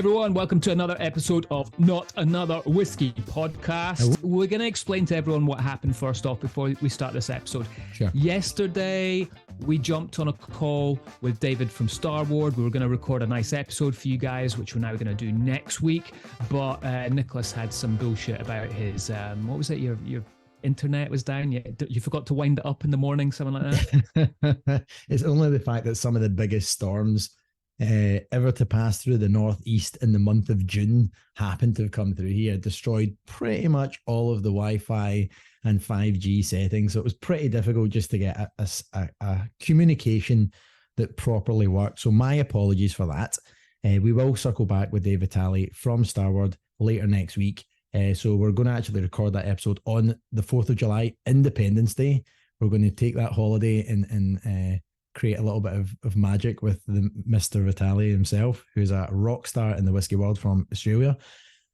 everyone, welcome to another episode of Not Another Whiskey Podcast. We're going to explain to everyone what happened first off before we start this episode. Sure. Yesterday, we jumped on a call with David from Star Wars. We were going to record a nice episode for you guys, which we're now going to do next week. But Nicholas had some bullshit about his, what was it, your internet was down. You forgot to wind it up in the morning, something like that. It's only the fact that some of the biggest storms ever to pass through the northeast in the month of June happened to have come through here, destroyed pretty much all of the Wi-Fi and 5G settings. So it was pretty difficult just to get a communication that properly worked. So my apologies for that. We will circle back with Dave Vitale from Star Wars later next week. So we're going to actually record that episode on the 4th of July, Independence Day. We're going to take that holiday and create a little bit of magic with the Mr. Vitale himself, who's a rock star in the whiskey world from Australia.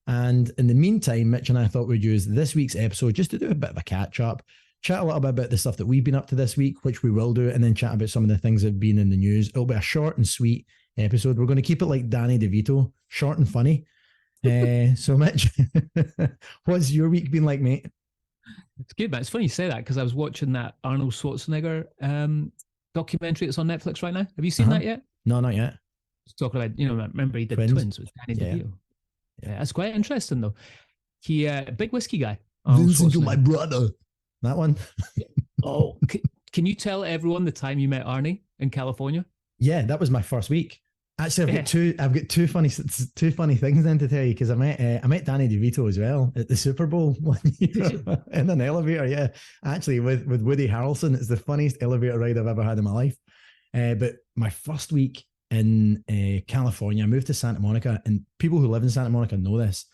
And in the meantime, Mitch and I thought we'd use this week's episode just to do a bit of a catch up, chat a little bit about the stuff that we've been up to this week, which we will do, and then chat about some of the things that have been in the news. It'll be a short and sweet episode. We're going to keep it like Danny DeVito, short and funny. So Mitch, what's your week been like, mate? It's good, man. It's funny you say that because I was watching that Arnold Schwarzenegger documentary that's on Netflix right now. Have you seen that yet? No, not yet. He's talking about, remember he did Twins with Danny DeVito. Yeah, that's quite interesting though. He big whiskey guy. Vincent, you're my brother. That one. Oh, can you tell everyone the time you met Arnie in California? Yeah, that was my first week. Actually, I've got two funny things then to tell you, because I met Danny DeVito as well at the Super Bowl one year in an elevator. Yeah, actually with Woody Harrelson. It's the funniest elevator ride I've ever had in my life. But my first week in California, I moved to Santa Monica, and people who live in Santa Monica know this.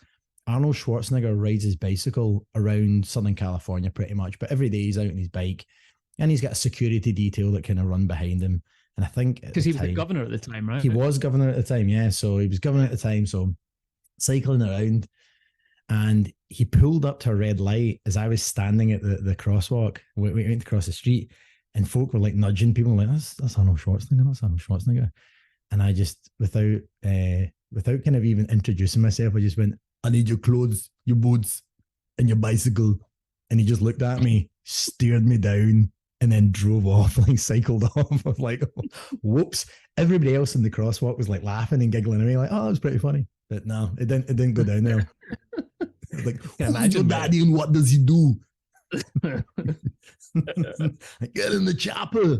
Arnold Schwarzenegger rides his bicycle around Southern California pretty much, but every day he's out on his bike, and he's got a security detail that kind of run behind him. And I think because he was the governor at the time, right? He was governor at the time, yeah. So he was governor at the time. So cycling around, and he pulled up to a red light as I was standing at the crosswalk. We went across the street, and folk were like nudging people, like, that's Arnold Schwarzenegger, that's Arnold Schwarzenegger. And I just, without kind of even introducing myself, I just went, I need your clothes, your boots, and your bicycle. And he just looked at me, stared me down, and then drove off, like cycled off. I was like, whoops. Everybody else in the crosswalk was like laughing and giggling away, like, oh, it was pretty funny. But no, it didn't go down there. Like, who's your daddy and what does he do? Get in the chopper.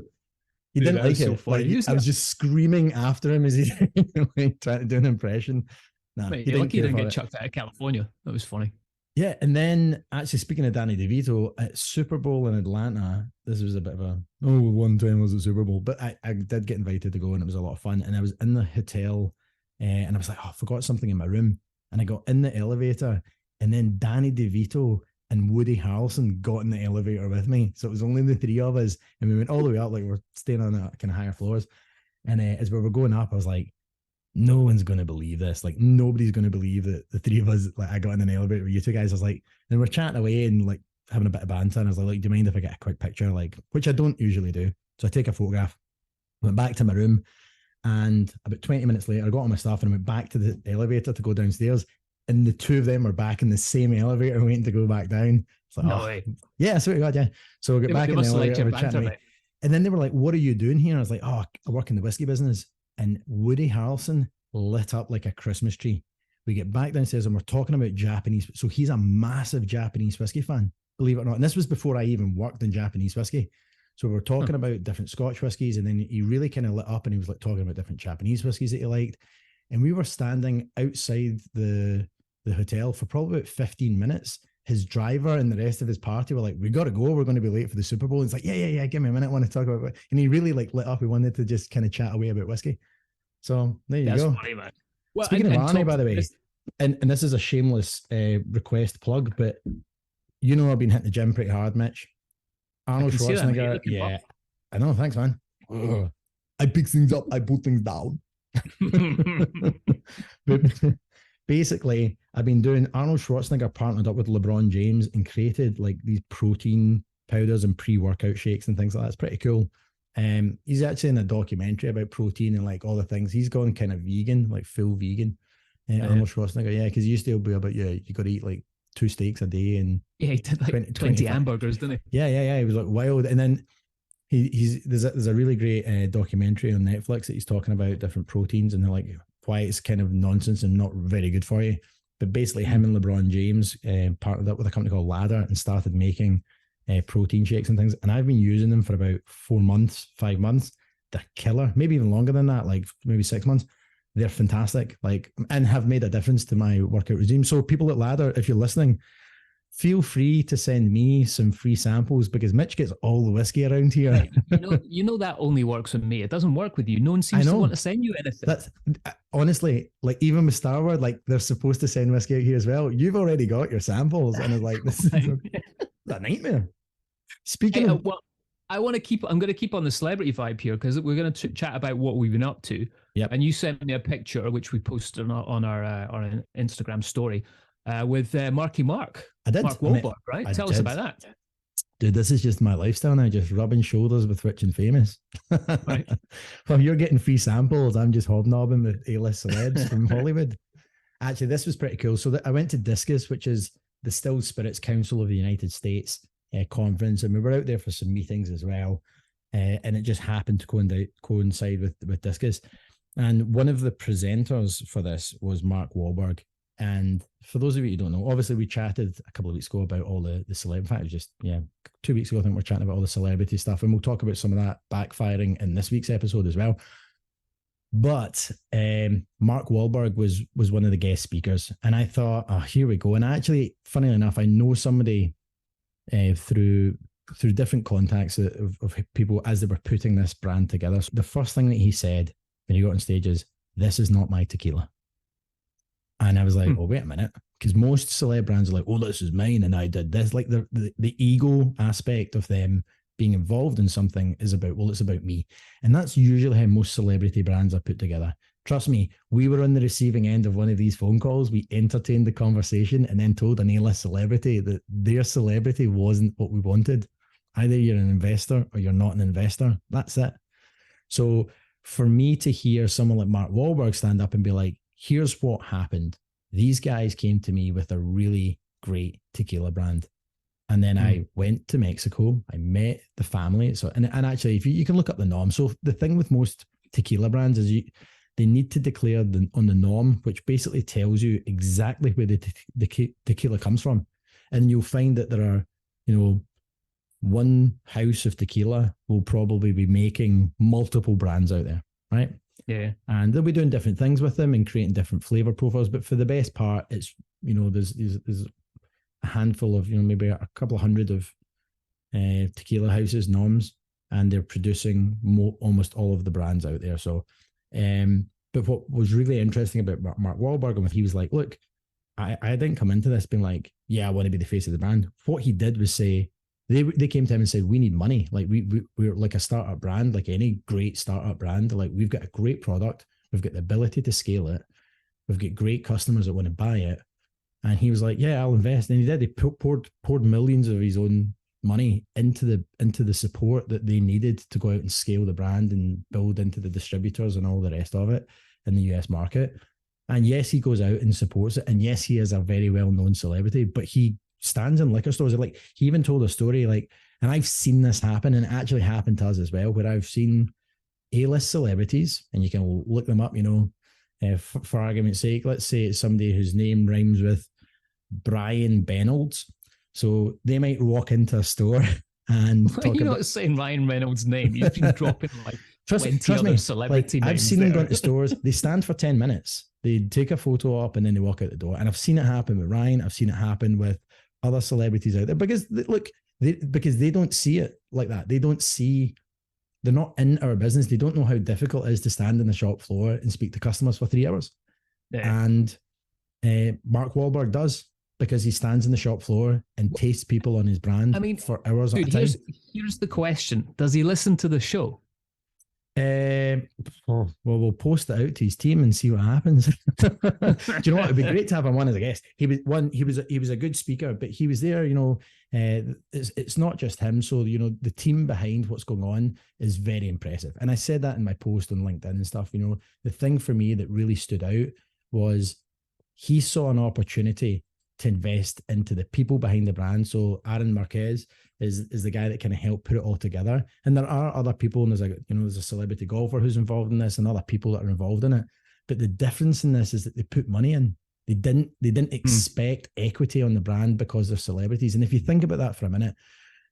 He didn't like it. So like, I was just screaming after him as he like, trying to do an impression. Nah, mate, you're lucky you didn't get chucked out of California. That was funny. Yeah, and then actually speaking of Danny DeVito, at Super Bowl in Atlanta, this was a bit of one time was a Super Bowl, but I did get invited to go, and it was a lot of fun. And I was in the hotel, and I was like, I forgot something in my room. And I got in the elevator, and then Danny DeVito and Woody Harrelson got in the elevator with me. So it was only the three of us, and we went all the way up, like we're staying on the kind of higher floors. And as we were going up, I was like, no one's going to believe this. Like, nobody's going to believe that the three of us, like, I got in an elevator with you two guys. I was like, and we're chatting away and like having a bit of banter. And I was like, do you mind if I get a quick picture? Like, which I don't usually do. So I take a photograph, went back to my room, and about 20 minutes later, I got all my stuff and I went back to the elevator to go downstairs. And the two of them were back in the same elevator waiting to go back down. It's like, no way. Yeah, I swear to God, yeah. So we got back in the elevator, we're chatting away. And then they were like, what are you doing here? And I was like, oh, I work in the whiskey business. And Woody Harrelson lit up like a Christmas tree. We get back downstairs and we're talking about Japanese. So he's a massive Japanese whiskey fan, believe it or not. And this was before I even worked in Japanese whiskey. So we're talking about different Scotch whiskies, and then he really kind of lit up and he was like talking about different Japanese whiskies that he liked. And we were standing outside the hotel for probably about 15 minutes. His driver and the rest of his party were like, we got to go. We're going to be late for the Super Bowl. And it's like, yeah. Give me a minute. I want to talk about it. And he really like lit up. He wanted to just kind of chat away about whiskey. So there you go. Funny, man. Well, Speaking of Arnie, by the way, and this is a shameless request plug, but you know I've been hitting the gym pretty hard, Mitch. Arnold Schwarzenegger, yeah. I know, thanks, man. I pick things up, I put things down. But basically, I've been doing Arnold Schwarzenegger partnered up with LeBron James and created like these protein powders and pre-workout shakes and things like that. It's pretty cool. He's actually in a documentary about protein and like all the things. He's gone kind of vegan, like full vegan. Arnold Schwarzenegger, yeah, because he used to be about, you got to eat like 2 steaks a day and he did like 20 hamburgers, didn't he? Yeah. He was like wild. And then there's a really great documentary on Netflix that he's talking about different proteins and like why it's kind of nonsense and not very good for you. But basically, him and LeBron James partnered up with a company called Ladder and started making protein shakes and things. And I've been using them for about 4 months, 5 months. They're killer, maybe even longer than that, like maybe 6 months. They're fantastic, like, and have made a difference to my workout regime. So people at Ladder, if you're listening, feel free to send me some free samples because Mitch gets all the whiskey around here. Right. You know that only works with me. It doesn't work with you. No one seems to want to send you anything. That's honestly, like, even with Starward, like, they're supposed to send whiskey out here as well. You've already got your samples, and it's like, this is a nightmare. Speaking of, well, I'm going to keep on the celebrity vibe here because we're going to chat about what we've been up to. Yep. And you sent me a picture which we posted on our Instagram story with Marky Mark. I did. Mark Wahlberg, right? Tell us about that. Dude, this is just my lifestyle now, just rubbing shoulders with rich and famous. Right. Well, you're getting free samples. I'm just hobnobbing with A-list celebs from Hollywood. Actually, this was pretty cool. So I went to Discus, which is the Still Spirits Council of the United States conference, and we were out there for some meetings as well. And it just happened to coincide with Discus. And one of the presenters for this was Mark Wahlberg. And for those of you who don't know, obviously we chatted a couple of weeks ago about all the celeb. In fact, it was just 2 weeks ago. I think we're chatting about all the celebrity stuff, and we'll talk about some of that backfiring in this week's episode as well. But Mark Wahlberg was one of the guest speakers, and I thought, oh, here we go. And actually, funnily enough, I know somebody through different contacts of people as they were putting this brand together. So the first thing that he said when he got on stage is, "This is not my tequila." And I was like, oh, wait a minute. Because most celeb brands are like, oh, this is mine and I did this. Like the ego aspect of them being involved in something is about, well, it's about me. And that's usually how most celebrity brands are put together. Trust me, we were on the receiving end of one of these phone calls. We entertained the conversation and then told an A-list celebrity that their celebrity wasn't what we wanted. Either you're an investor or you're not an investor. That's it. So for me to hear someone like Mark Wahlberg stand up and be like, here's what happened. These guys came to me with a really great tequila brand. And then I went to Mexico. I met the family. So, and actually, if you can look up the norm. So the thing with most tequila brands is they need to declare on the norm, which basically tells you exactly where the tequila comes from. And you'll find that there are, one house of tequila will probably be making multiple brands out there, right? Yeah. And they'll be doing different things with them and creating different flavor profiles. But for the best part, it's, there's a handful of, maybe a couple of hundred of tequila houses, noms, and they're producing almost all of the brands out there. So, but what was really interesting about Mark Wahlberg, and he was like, look, I didn't come into this being like, yeah, I want to be the face of the brand. What he did was say, they came to him and said, we need money. Like we're like a startup brand, like any great startup brand. Like, we've got a great product. We've got the ability to scale it. We've got great customers that want to buy it. And he was like, yeah, I'll invest. And he did. He poured millions of his own money into the support that they needed to go out and scale the brand and build into the distributors and all the rest of it in the US market. And yes, he goes out and supports it. And yes, he is a very well-known celebrity, but he stands in liquor stores. Like, he even told a story, like, and I've seen this happen, and it actually happened to us as well, where I've seen A-list celebrities, and you can look them up, for argument's sake. Let's say it's somebody whose name rhymes with Brian Reynolds. So they might walk into a store and talk about... not saying Ryan Reynolds' name. You've been dropping like 20 other celebrity names. I've seen them go into stores. They stand for 10 minutes. They take a photo up and then they walk out the door. And I've seen it happen with Ryan. I've seen it happen with other celebrities out there because they don't see it like that. They're not in our business. They don't know how difficult it is to stand in the shop floor and speak to customers for 3 hours. Yeah. And Mark Wahlberg does, because he stands in the shop floor and tastes people on his brand for hours at a time. Here's the question. Does he listen to the show? Well, we'll post it out to his team and see what happens. Do you know what? It'd be great to have him on as a guest. He was a good speaker, but he was there. It's not just him. So the team behind what's going on is very impressive. And I said that in my post on LinkedIn and stuff. The thing for me that really stood out was he saw an opportunity to invest into the people behind the brand. So Aaron Marquez is the guy that kind of helped put it all together. And there are other people, and there's a celebrity golfer who's involved in this, and other people that are involved in it. But the difference in this is that they put money in. They didn't expect equity on the brand because they're celebrities. And if you think about that for a minute,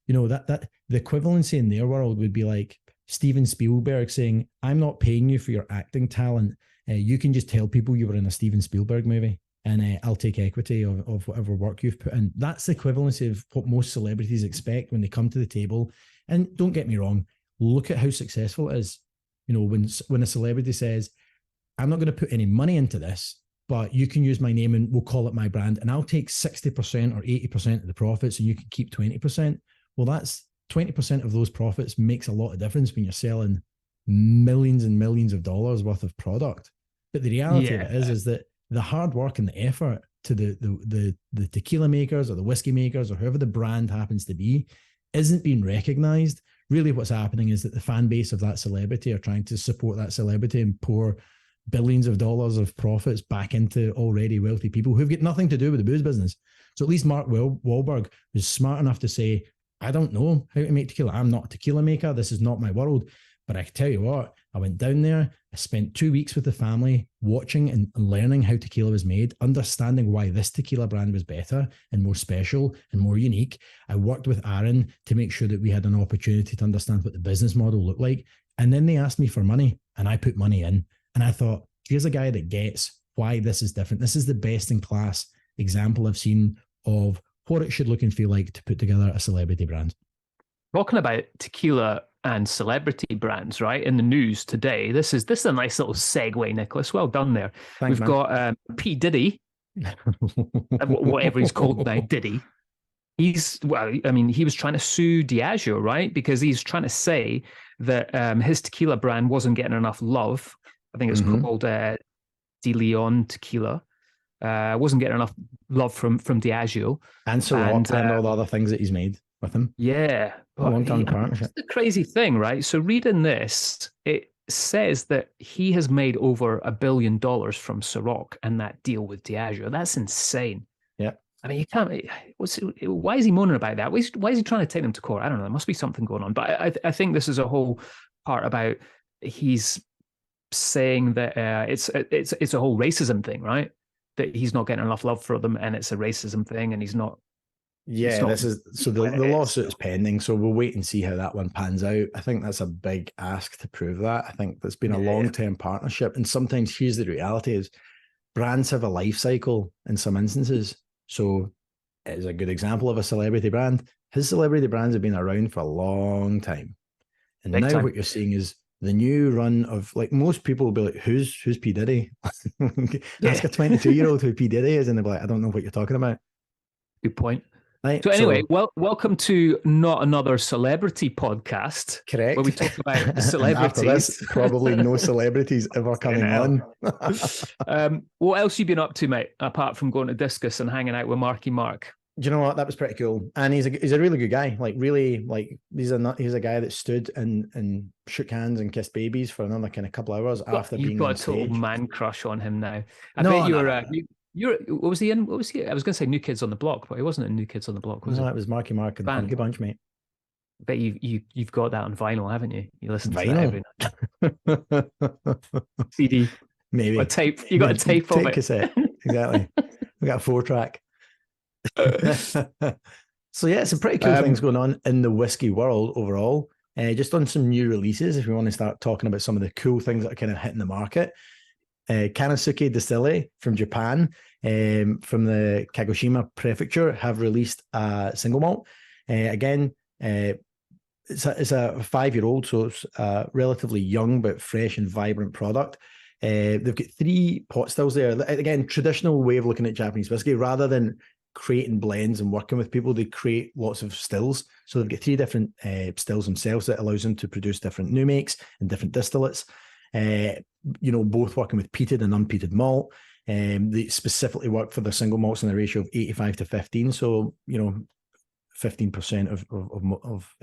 that the equivalency in their world would be like Steven Spielberg saying, "I'm not paying you for your acting talent. You can just tell people you were in a Steven Spielberg movie, and I'll take equity of whatever work you've put in." That's the equivalency of what most celebrities expect when they come to the table. And don't get me wrong, look at how successful it is. When a celebrity says, "I'm not going to put any money into this, but you can use my name and we'll call it my brand, and I'll take 60% or 80% of the profits and you can keep 20%. Well, that's 20% of those profits makes a lot of difference when you're selling millions and millions of dollars worth of product. But the reality of it is that the hard work and the effort to the tequila makers or the whiskey makers or whoever the brand happens to be isn't being recognized. Really what's happening is that the fan base of that celebrity are trying to support that celebrity and pour billions of dollars of profits back into already wealthy people who've got nothing to do with the booze business. So at least Mark Wahlberg was smart enough to say, "I don't know how to make tequila. I'm not a tequila maker. This is not my world. But I can tell you what, I went down there, I spent 2 weeks with the family watching and learning how tequila was made, understanding why this tequila brand was better and more special and more unique. I worked with Aaron to make sure that we had an opportunity to understand what the business model looked like. And then they asked me for money and I put money in. And I thought, here's a guy that gets why this is different. This is the best in class example I've seen of what it should look and feel like to put together a celebrity brand." Talking about tequila and celebrity brands, right? In the news today, this is a nice little segue, Nicholas. Well done there. Thanks, We've got P. Diddy, whatever he's called now, Diddy. He was trying to sue Diageo, right? Because he's trying to say that his tequila brand wasn't getting enough love. I think it's called De Leon Tequila. Wasn't getting enough love from Diageo. And Ciroc and all the other things that he's made with him. Yeah. Long-term partnership. It's the crazy thing, right? So reading this, it says that he has made over $1 billion from Ciroc and that deal with Diageo. That's insane. Yeah. I mean, you can't. Why is he moaning about that? Why is he trying to take them to court? I don't know. There must be something going on. But I think this is a whole part about he's saying that it's a whole racism thing, right? That he's not getting enough love for them, and it's a racism thing, and he's not. Yeah, the lawsuit is pending, so we'll wait and see how that one pans out. I think that's a big ask to prove that. I think there's been a long-term partnership, and sometimes here's the reality is brands have a life cycle in some instances. So it is a good example of a celebrity brand. His celebrity brands have been around for a long time. And big now time. What you're seeing is the new run of, like, most people will be like, who's P. Diddy? Ask a 22-year-old who P. Diddy is, and they'll be like, I don't know what you're talking about. Good point. Right, so anyway, welcome to Not Another Celebrity podcast. Correct. Where we talk about celebrities. After this, probably no celebrities ever coming on. What else you been up to, mate, apart from going to Discus and hanging out with Marky Mark? Do you know what? That was pretty cool. And he's a really good guy. Like, really, like, he's a guy that stood and shook hands and kissed babies for another kind of couple hours after being on stage. You've got a total man crush on him now. I bet you were... What was he in? What was he? I was going to say New Kids on the Block, but he wasn't in New Kids on the Block, was it? No, it was Marky Mark and the Funky Bunch, mate. I bet you've got that on vinyl, haven't you? You listen to that every night. CD, maybe a tape. You got a tape of it. Cassette, exactly. We got a 4-track. So yeah, some pretty cool things going on in the whiskey world overall. Just on some new releases, if we want to start talking about some of the cool things that are kind of hitting the market. Kanasuke Distillery from Japan, from the Kagoshima Prefecture, have released a single malt. Again, it's a 5-year-old, so it's a relatively young but fresh and vibrant product. They've got 3 pot stills there. Again, traditional way of looking at Japanese whiskey. Rather than creating blends and working with people, they create lots of stills. So they've got 3 different stills themselves that allows them to produce different new makes and different distillates. Both working with peated and unpeated malt. They specifically work for their single malts in a ratio of 85 to 15. So, 15% of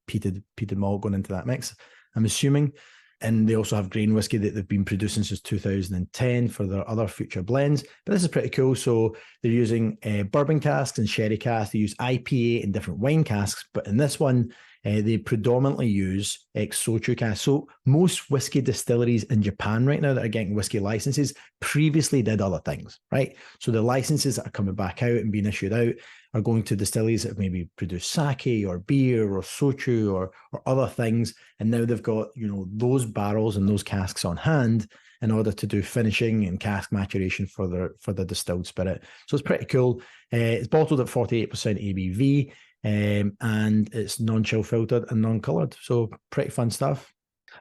peated malt going into that mix, I'm assuming. And they also have grain whiskey that they've been producing since 2010 for their other future blends. But this is pretty cool. So they're using bourbon casks and sherry casks. They use IPA in different wine casks. But in this one, they predominantly use ex-sochu casks. So most whiskey distilleries in Japan right now that are getting whiskey licenses previously did other things, right? So the licenses that are coming back out and being issued out are going to distilleries that have maybe produced sake or beer or sochu or other things. And now they've got, those barrels and those casks on hand in order to do finishing and cask maturation for the distilled spirit. So it's pretty cool. It's bottled at 48% ABV. And it's non-chill filtered and non-coloured. So pretty fun stuff.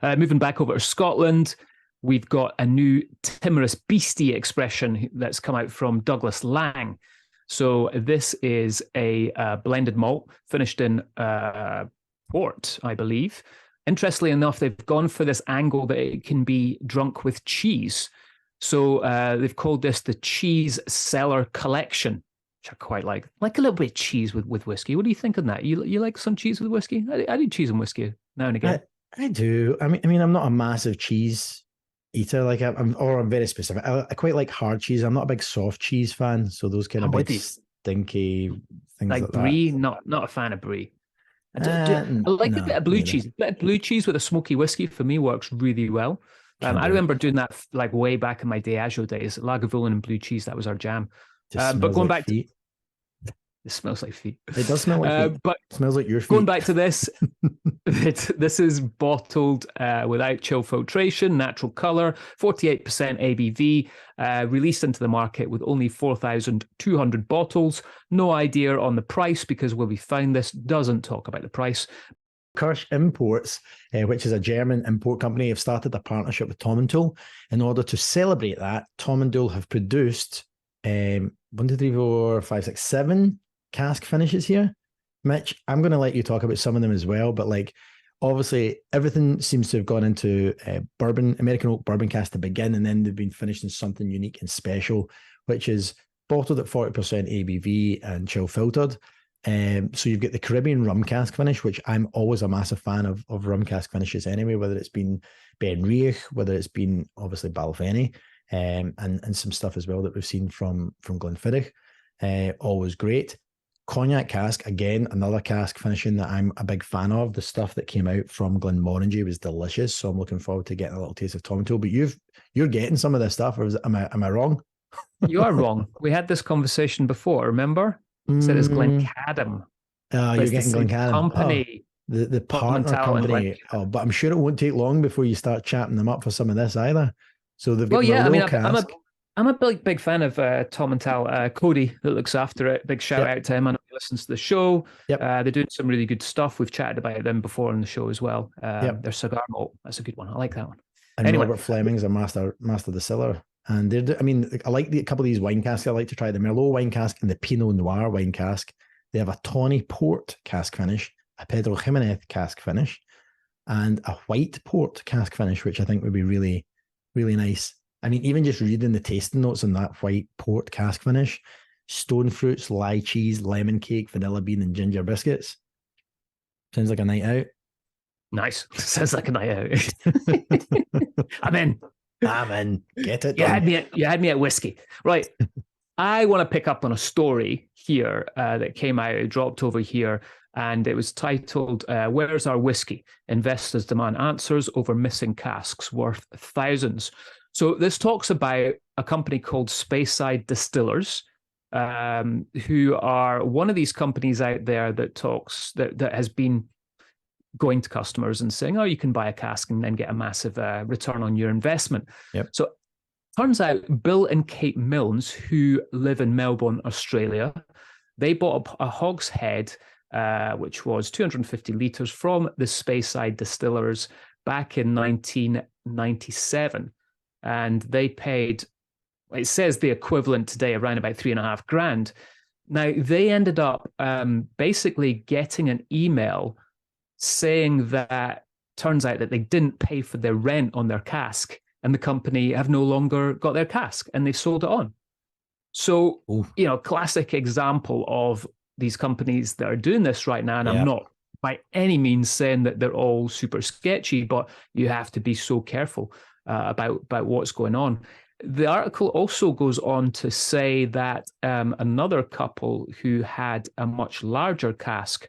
Moving back over to Scotland, we've got a new timorous beastie expression that's come out from Douglas Lang. So this is a blended malt finished in port, I believe. Interestingly enough, they've gone for this angle that it can be drunk with cheese. So they've called this the Cheese Cellar Collection. I quite like a little bit of cheese with whiskey. What do you think of that? You like some cheese with whiskey? I do cheese and whiskey now and again. I do. I mean, I'm not a massive cheese eater. Like I'm very specific. I quite like hard cheese. I'm not a big soft cheese fan. So those kind of big stinky things like brie. That. Not a fan of brie. I like a bit of blue cheese. A bit of blue cheese with a smoky whiskey for me works really well. I remember doing that like way back in my Diageo days. Lagavulin and blue cheese, that was our jam. But going back to it smells like feet. It does smell like feet. But it smells like your feet. Going back to this, this is bottled without chill filtration, natural color, 48% ABV, released into the market with only 4,200 bottles. No idea on the price because where we found this doesn't talk about the price. Kirsch Imports, which is a German import company, have started a partnership with Tom and Tool. In order to celebrate that, Tom and Tool have produced 1, 2, 3, 4, 5, 6, 7 cask finishes here. Mitch, I'm going to let you talk about some of them as well, but like obviously everything seems to have gone into American oak bourbon cask to begin, and then they've been finished in something unique and special, which is bottled at 40% ABV and chill filtered. So you've got the Caribbean rum cask finish, which I'm always a massive fan of rum cask finishes anyway, whether it's been Ben Riach, whether it's been obviously Balvenie, and some stuff as well that we've seen from Glenfiddich. Always great. Cognac cask, again, another cask finishing that I'm a big fan of. The stuff that came out from Glenmorangie was delicious, so I'm looking forward to getting a little taste of Tom and Tool. But you're getting some of this stuff, or am I wrong? You are wrong. We had this conversation before, remember? Said it's Glencadam. Oh, you're getting Glencadam. Company. Oh, the partner company. Oh, but I'm sure it won't take long before you start chatting them up for some of this either. So they've got cask. I'm a big fan of Tom and Tal. Cody that looks after it. Big shout out to him. I know he listens to the show. They're doing some really good stuff. We've chatted about them before on the show as well. Their cigar malt, that's a good one. I like that one. And anyway, Robert Fleming's a master distiller. And I like a couple of these wine casks. I like to try the Merlot wine cask and the Pinot Noir wine cask. They have a Tawny Port cask finish, a Pedro Jimenez cask finish, and a white port cask finish, which I think would be really, really nice. I mean, even just reading the tasting notes on that white port cask finish, stone fruits, lye cheese, lemon cake, vanilla bean, and ginger biscuits. Sounds like a night out. Nice. Sounds like a night out. I'm in. Get it. You had me at whiskey. Right. I want to pick up on a story here that came out, it dropped over here, and it was titled, Where's Our Whiskey? Investors Demand Answers Over Missing Casks Worth Thousands. So this talks about a company called Speyside Distillers, who are one of these companies out there that has been going to customers and saying, oh, you can buy a cask and then get a massive return on your investment. Yep. So turns out Bill and Kate Milnes, who live in Melbourne, Australia, they bought a hogshead, which was 250 litres from the Speyside Distillers back in 1997. And they paid, it says the equivalent today, around about $3,500. Now, they ended up basically getting an email saying that turns out that they didn't pay for their rent on their cask, and the company have no longer got their cask, and they've sold it on. So, classic example of these companies that are doing this right now, and I'm not by any means saying that they're all super sketchy, but you have to be so careful about what's going on. The article also goes on to say that another couple who had a much larger cask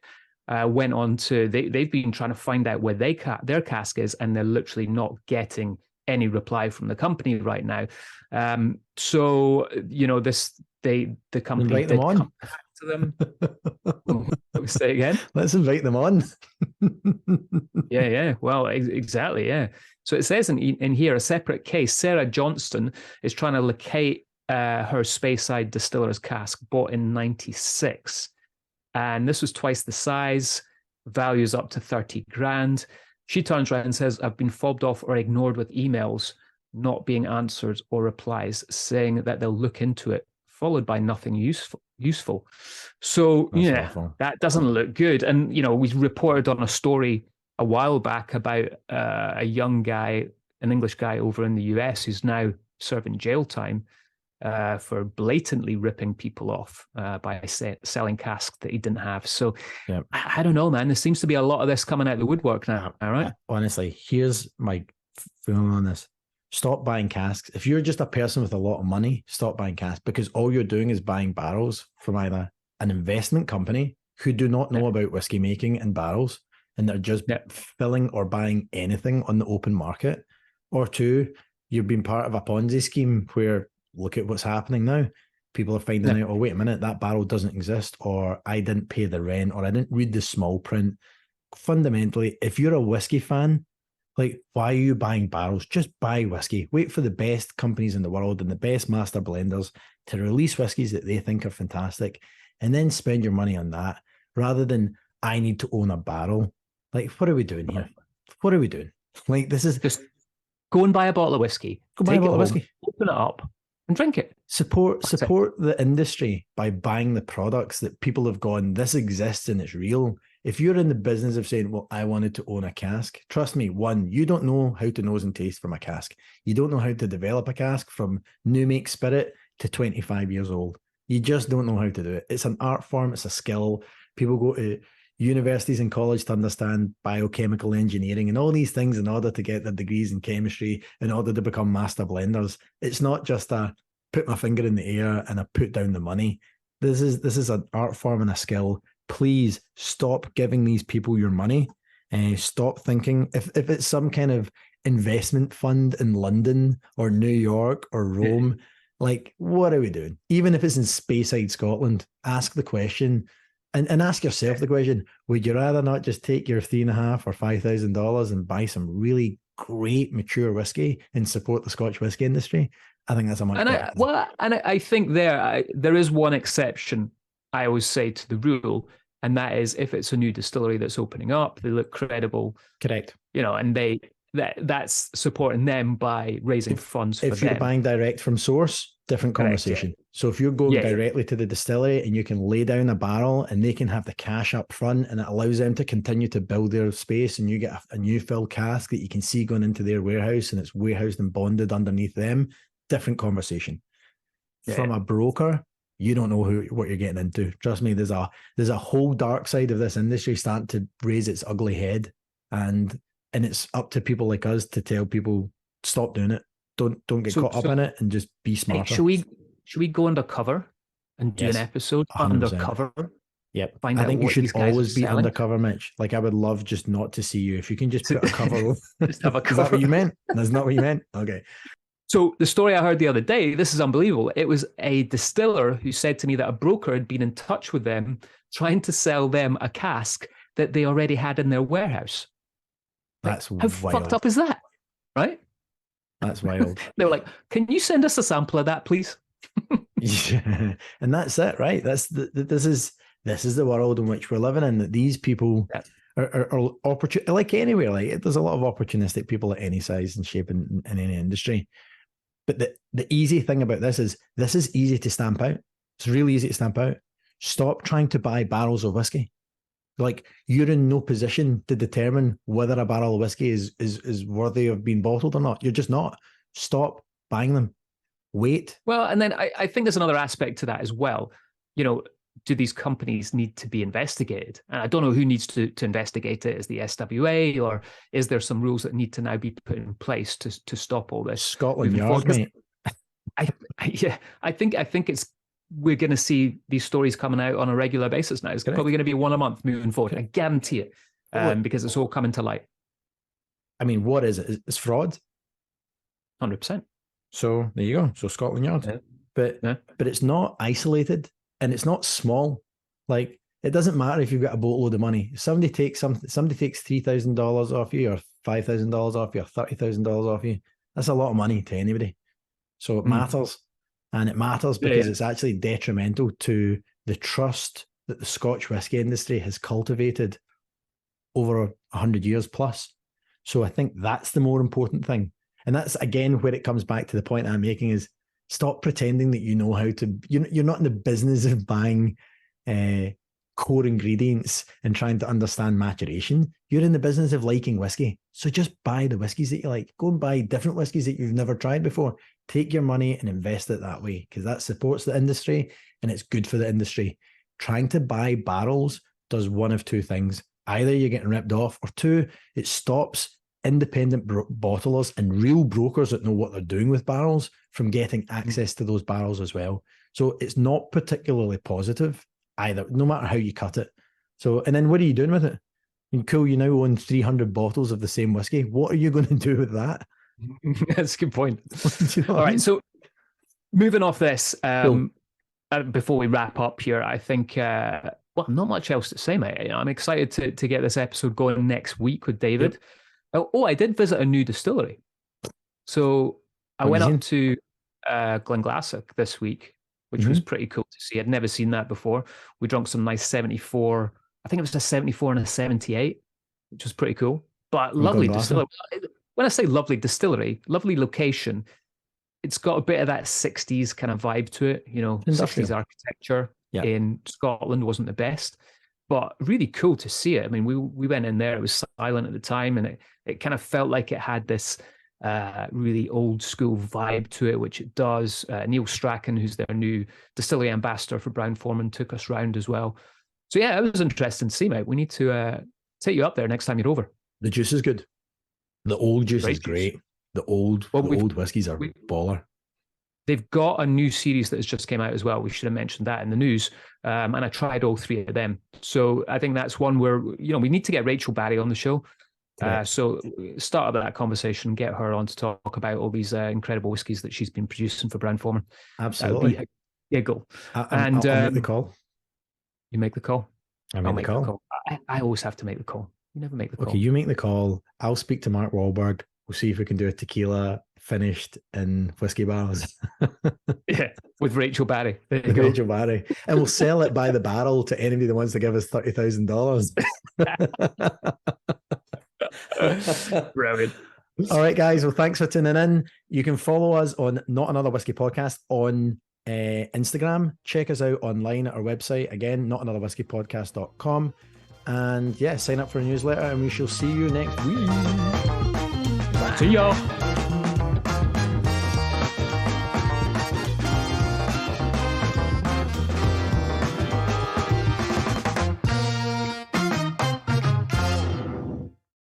went on to, they've been trying to find out where their cask is, and they're literally not getting any reply from the company right now. So, the company Invite them on. come back to them. Say again? Let's invite them on. Yeah. Well, exactly. Yeah. So it says in here, a separate case, Sarah Johnston is trying to locate her Speyside Distiller's cask bought in 96. And this was twice the size, values up to 30 grand. She turns around and says, I've been fobbed off or ignored with emails not being answered or replies, saying that they'll look into it, followed by nothing useful. So, that's awful. That doesn't look good. And, we reported on a story a while back about a young guy, an English guy over in the US who's now serving jail time for blatantly ripping people off by selling casks that he didn't have. So I don't know, man. There seems to be a lot of this coming out of the woodwork now. All right. Honestly, here's my feeling on this. Stop buying casks. If you're just a person with a lot of money, stop buying casks, because all you're doing is buying barrels from either an investment company who do not know about whiskey making in barrels, and they're just filling or buying anything on the open market, or two, you've been part of a Ponzi scheme where, look at what's happening now. People are finding out, oh, wait a minute, that barrel doesn't exist, or I didn't pay the rent, or I didn't read the small print. Fundamentally, if you're a whiskey fan, like, why are you buying barrels? Just buy whiskey. Wait for the best companies in the world and the best master blenders to release whiskeys that they think are fantastic, and then spend your money on that rather than, I need to own a barrel. Like, what are we doing here? What are we doing? Like, this is just go and buy a bottle of whiskey. Go buy a bottle of whiskey. Open it up and drink it. Support the industry by buying the products that people have gone, this exists and it's real. If you're in the business of saying, well, I wanted to own a cask, trust me, one, you don't know how to nose and taste from a cask. You don't know how to develop a cask from new make spirit to 25 years old. You just don't know how to do it. It's an art form. It's a skill. People go to universities and college to understand biochemical engineering and all these things in order to get their degrees in chemistry, in order to become master blenders. It's not just a put my finger in the air and I put down the money. This is an art form and a skill. Please stop giving these people your money. Stop thinking if it's some kind of investment fund in London or New York or Rome, like, what are we doing? Even if it's in Speyside, Scotland, ask the question. And ask yourself the question, would you rather not just take your $3,500 or $5,000 and buy some really great mature whiskey and support the Scotch whiskey industry? I think that's a much better thing. I think there is one exception I always say to the rule, and that is if it's a new distillery that's opening up, they look credible. Correct. And that's supporting them by raising funds for them. If you're buying direct from source, different conversation. Correct, yeah. So if you're going directly to the distillery and you can lay down a barrel and they can have the cash up front and it allows them to continue to build their space, and you get a new fill cask that you can see going into their warehouse and it's warehoused and bonded underneath them, different conversation. From a broker, you don't know what you're getting into. Trust me, there's a whole dark side of this industry starting to raise its ugly head, and it's up to people like us to tell people, stop doing it. Don't get caught up in it, and just be smarter. Hey, should we go undercover and do an episode 100%. Undercover? Yep. I think you should always be undercover, Mitch. Like, I would love just not to see you. If you can just put a cover. Just have a cover. Is that what you meant? That's not what you meant? Okay. So the story I heard the other day, this is unbelievable. It was a distiller who said to me that a broker had been in touch with them trying to sell them a cask that they already had in their warehouse. That's how fucked up is that? Right? That's wild. They were like, can you send us a sample of that, please? Yeah. And that's it, right? This is the world in which we're living in, that these people are opportun, like anywhere. Like, there's a lot of opportunistic people at any size and shape in any industry. But the easy thing about this is easy to stamp out. It's really easy to stamp out. Stop trying to buy barrels of whiskey. Like, you're in no position to determine whether a barrel of whiskey is worthy of being bottled or not. You're just not. Stop buying them. Wait. Well, and then I think there's another aspect to that as well. do these companies need to be investigated? And I don't know who needs to investigate it. Is the SWA, or is there some rules that need to now be put in place to stop all this? Scotland Yard, mate. I think we're going to see these stories coming out on a regular basis now. It's probably going to be one a month moving forward. I guarantee it, because it's all coming to light. I mean, what is it? It's fraud. 100%. So there you go. So Scotland Yard, but it's not isolated and it's not small. Like, it doesn't matter if you've got a boatload of money. If somebody takes $3,000 off you, or $5,000 off you, or $30,000 off you, that's a lot of money to anybody. So it matters. And it matters because it's actually detrimental to the trust that the Scotch whisky industry has cultivated over 100 years plus. So I think that's the more important thing. And that's, again, where it comes back to the point I'm making is, stop pretending that you know how to, you're not in the business of buying core ingredients and trying to understand maturation. You're in the business of liking whiskey. So just buy the whiskies that you like. Go and buy different whiskies that you've never tried before. Take your money and invest it that way, because that supports the industry and it's good for the industry. Trying to buy barrels does one of two things. Either you're getting ripped off, or two, it stops independent bottlers and real brokers that know what they're doing with barrels from getting access to those barrels as well. So it's not particularly positive either, no matter how you cut it. So, and then what are you doing with it? Cool, you now own 300 bottles of the same whiskey. What are you going to do with that? That's a good point. You know All right, so moving off this, before we wrap up here, I think, well, not much else to say, mate. I'm excited to get this episode going next week with David. Yep. Oh, I did visit a new distillery. So I went up to Glenglassaugh this week, which was pretty cool to see. I'd never seen that before. We drank some nice 74. I think it was a 74 and a 78, which was pretty cool. But lovely distillery. When I say lovely distillery, lovely location, it's got a bit of that 60s kind of vibe to it. You know, Industrial. 60s architecture in Scotland wasn't the best, but really cool to see it. I mean, we went in there, it was silent at the time, and it kind of felt like it had this really old school vibe to it, which it does. Neil Strachan, who's their new distillery ambassador for Brown-Forman, took us round as well. So yeah, it was interesting to see, mate. We need to take you up there next time you're over. The juice is good. The old juice is great. The old whiskies are baller. They've got a new series that has just came out as well. We should have mentioned that in the news. And I tried all three of them. So I think that's one where, you know, we need to get Rachel Barry on the show. So start up that conversation, get her on to talk about all these incredible whiskies that she's been producing for Brown-Forman. Absolutely. That would be a giggle. I'll make the call. You make the call? I'll make the call. I always have to make the call. You never make the call. Okay, you make the call. I'll speak to Mark Wahlberg. We'll see if we can do a tequila finished in whiskey barrels. Yeah, with Rachel Barry. With Rachel Barry. And we'll sell it by the barrel to anybody that wants to give us $30,000. Brilliant. All right, guys. Well, thanks for tuning in. You can follow us on Not Another Whiskey Podcast on Instagram. Check us out online at our website. Again, notanotherwhiskeypodcast.com. And yeah, sign up for a newsletter and we shall see you next week. See y'all.